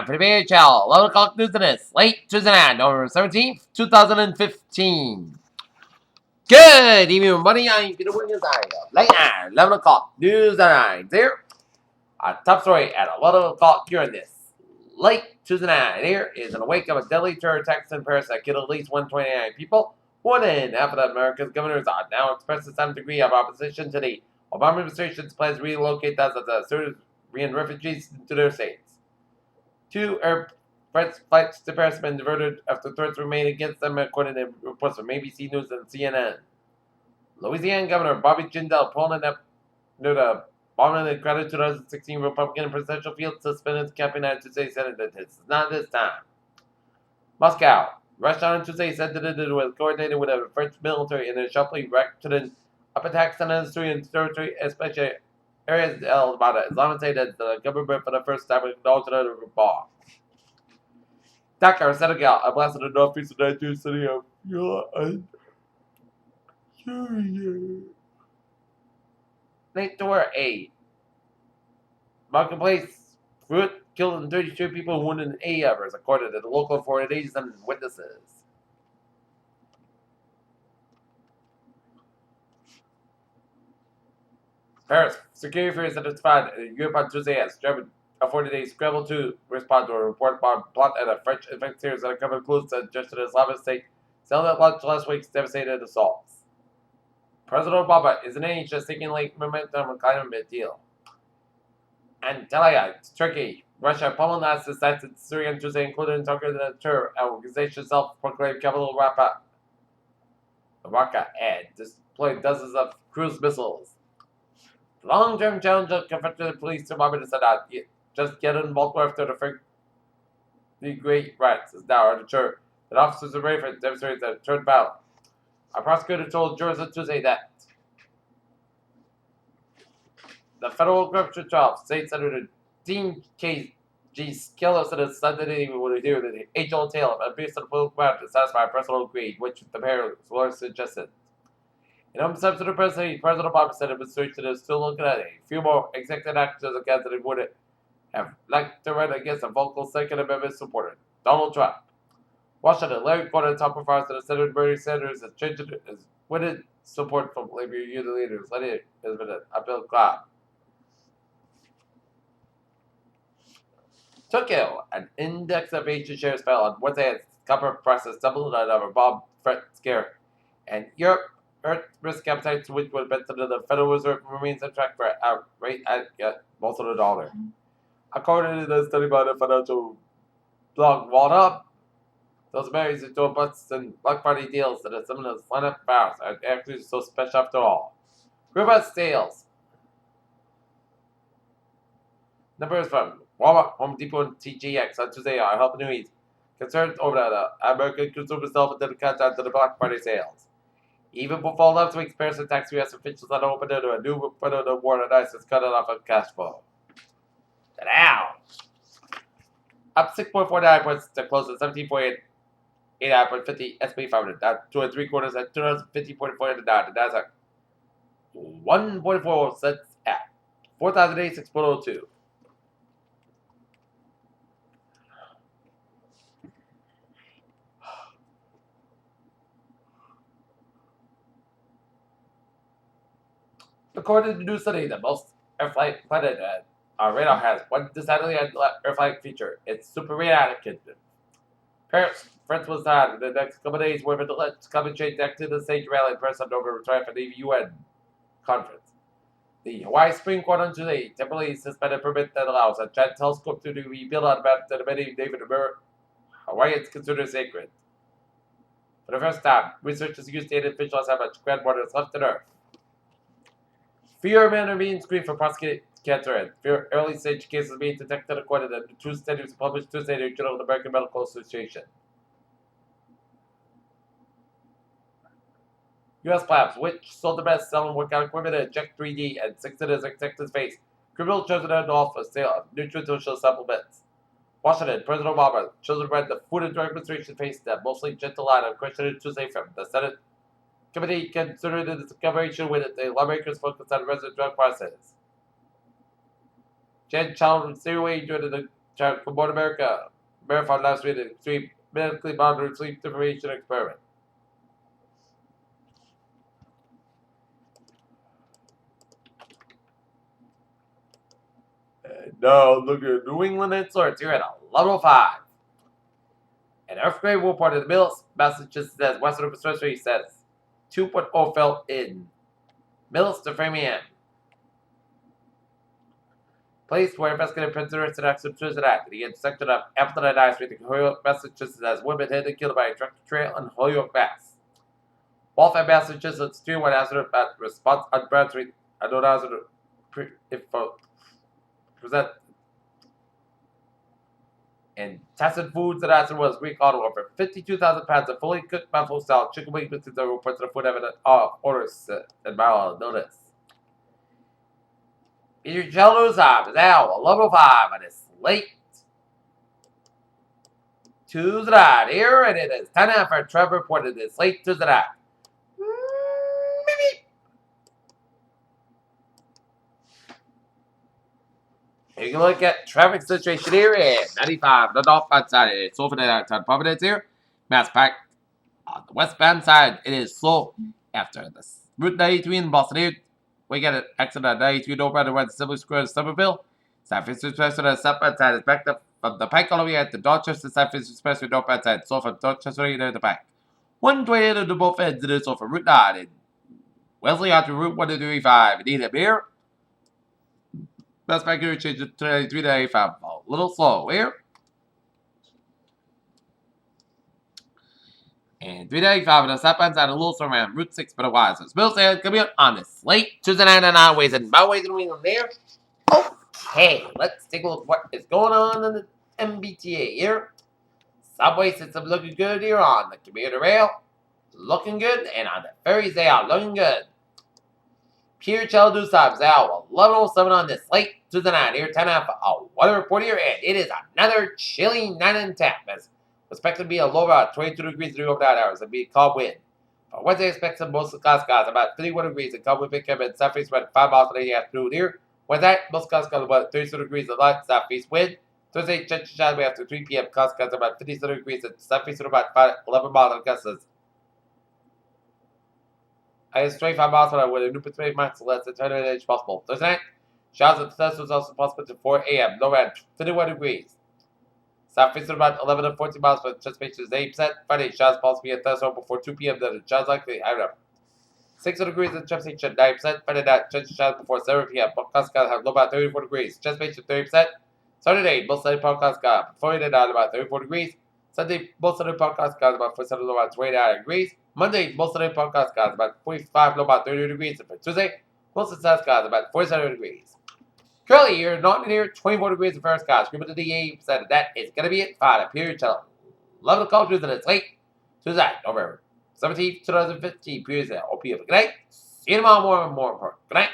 time for the BHL 11 o'clock news and this late Tuesday night, November 17th, 2015. Good evening, everybody. I'm Peter Wiggins. Late night, 11 o'clock news and night here. Our top story at 11 o'clock here in this late Tuesday night here is in the wake of a deadly terror attack in Paris that killed at least 129 people. More than half of America's governors are now expressing some degree of opposition to the Obama administration's plans to relocate thousands of Syrian refugees into their states. 2 air flights to Paris have been diverted after threats were made against them, according to reports from ABC News and CNN. Louisiana Governor Bobby Jindal pulling up near the bombing the crowded 2016 Republican presidential field suspended campaign on Tuesday said that it's not this time. Moscow. Russia on Tuesday said that it was coordinated with the French military in a sharply reacted up attacks on Syrian territory, especially areas held by the Islamic State that the government for the first time acknowledged the bomb. Dakar, Senegal, a blast in the northeast of the Nigerian city of Syria. Linked to where a marketplace fruit killed 32 people and wounded 8 others, according to the local authorities and witnesses. Paris security forces identified Europe on Tuesday as German authorities scrambled to respond to a report about plot at a French infectious that uncovered clues that suggested Islamic State selling at lunch last week's devastated assaults. President Obama is an age just taking late momentum on climate deal. Antalya, Turkey, Russia pummeled the sites in Syria on Tuesday, including Turkey, the terror organization self-proclaimed capital Raqqa, and deployed dozens of cruise missiles. The long-term challenge of confronting the police department is not just get involved after the great riots is now unsure that officers are ready for demonstrators that turned violent. A prosecutor told jurors on Tuesday that the federal corruption trial State Senator Dean K.G. Skelos said it Sunday evening would hear the age-old tale of abuse of political power to satisfy personal greed, which the parents were suggested. In home steps to the president, President Obama said administration is still looking at a few more executive actions against it would have liked to run against a vocal Second Amendment supporter, Donald Trump. Washington, Larry Corder, top professor to Senator Bernie Sanders, has winning support from labor union leaders. It has been an uphill climb. Tokyo, an index of Asian shares fell on Wednesday as copper prices doubled out of a bomb threat scare, and Europe Earth risk appetite, which would have been the Federal Reserve, remains on track for a rate at most of the dollar. According to the study by the financial blog Walled Up, those married into a bust and Black Friday deals that are some of the lineup bars are actually so special after all. Robust sales. Numbers from Walmart, Home Depot, and TJX on Tuesday are helping news concerns over the American consumer self and catch on to the Black Friday sales. Even before last week's Paris attacks, U.S. officials had opened into a new front of the war on ice that's cut off of cash flow. Now, up 6.49 points to close at 17.8. 89.50 SP 500, down 2 3/4 at 250.49. The Nasdaq 1.4 cents at 4,086.02. According to the new study, the most airflight planet our radar has one decidedly airflight feature. It's super reactive. Paris, France was tied in the next couple of days where the climate change back to the stage rally in person over return for the UN conference. The Hawaii Supreme Court on Tuesday temporarily suspended a permit that allows a giant telescope to rebuild on a mountain that many Native Hawaiians consider sacred. For the first time, researchers use state officials how much groundwater is left on Earth. Fewer men are being screened for prostate cancer, and fewer early-stage cases being detected according to the two studies published Tuesday in the Journal of the American Medical Association. U.S. Labs, which sold the best-selling workout equipment at Inject 3D and 6 in his Texas face, criminal chosen to off a sale of nutritional supplements. Washington, President Obama chosen to the Food and Drug Administration faced a mostly gentle line of questioning Tuesday from the Senate committee considered the discovery with the lawmakers focused on resident drug prices. Jen Child was away during the Chart from North America. Verified last week in extreme medically monitored sleep deprivation experiment. No, look at New England Insurance. You're at a level 5. An earthquake report in the middle of Massachusetts says Western Dispensary says 2.0 felt in Mills to Framingham. Place where investigative prisoners and execution act. The intersection of Appleton and I Street in Holyoke, Massachusetts as women hit and killed by a tractor trail on Holyoke, Mass. Waltham, Massachusetts, 2-1 answer about response on Broad Street. I don't answer info. Present. And Tassin Foods and answer was recalled over 52,000 pounds of fully cooked buffalo style chicken wings with the reports of food evidence orders and Maryland notice. Your children's time is now 11:05 and it's late Tuesday night here, and it is time for Trevor reported this late Tuesday night. You can look at traffic situation here in 95, the northbound side. It's over there at Providence here. Mass pack on the westbound side. It is slow after this. Route 93 in Boston here. We get an accident at 93 northbound around the Civil Square in Somerville. San Francisco Expressway on the southbound side is backed up from the Pike all the way at the Dorchester San Francisco Expressway northbound side. So from Dorchester near the back. 128 into both ends. It is over Route 9 in Wellesley onto Route 135. Need a beer? Best back here change it to 93 to 85. A little slow here. And 395 on the southbound side, a little slow around Route 6 for the wise. So Bill says, come here on this late Tuesday night and highways and byways and wheels there. Okay, let's take a look at what is going on in the MBTA here. Subway system looking good here on the commuter rail. Looking good, and on the ferries they are looking good. Pure Channel News Times now 11:07 on this late Tuesday night here, 10 after a weather report here, and it is another chilly night in tap. As expected to be a low about 22 degrees through over 9 hours and be a calm wind. For Wednesday, expect some mostly clouds skies about 31 degrees and calm wind pickup and southeast wind 5 miles per day afternoon here. Wednesday, most clouds skies about 32 degrees and light southeast wind. Thursday, chance of showers after 3 p.m. Clouds skies about 57 degrees and southeast wind about 11 miles and gusts. I have 25 miles per hour with a new perspective max less than 10 inch possible. Thursday night, showers and thunderstorms was also possible to 4 a.m. Low around 31 degrees. Southeast about 11 to 14 miles per anticipation is 8%. Friday, showers possible at thunderstorm before 2 p.m. Then showers likely higher up. 60 degrees in anticipation 9%. Friday night, chance of showers before 7 p.m. Podcast sky have low about 34 degrees. Anticipation 30%. Saturday, most sunny podcast sky before it about 34 degrees. Sunday, most sunny podcast sky about 47 low about 29 degrees. Monday, most sunny podcast skies about 45 low about 30 degrees. And for Tuesday, most of the sun skies about 47 degrees. Currently here, not near 24 degrees of fair skies. Humidity 80%. And that is going to be it. 5 period channel. 11 o'clock Tuesday. It's late Tuesday, November 17th, 2015. Period. OP. Good night. See you tomorrow. More important. Good night.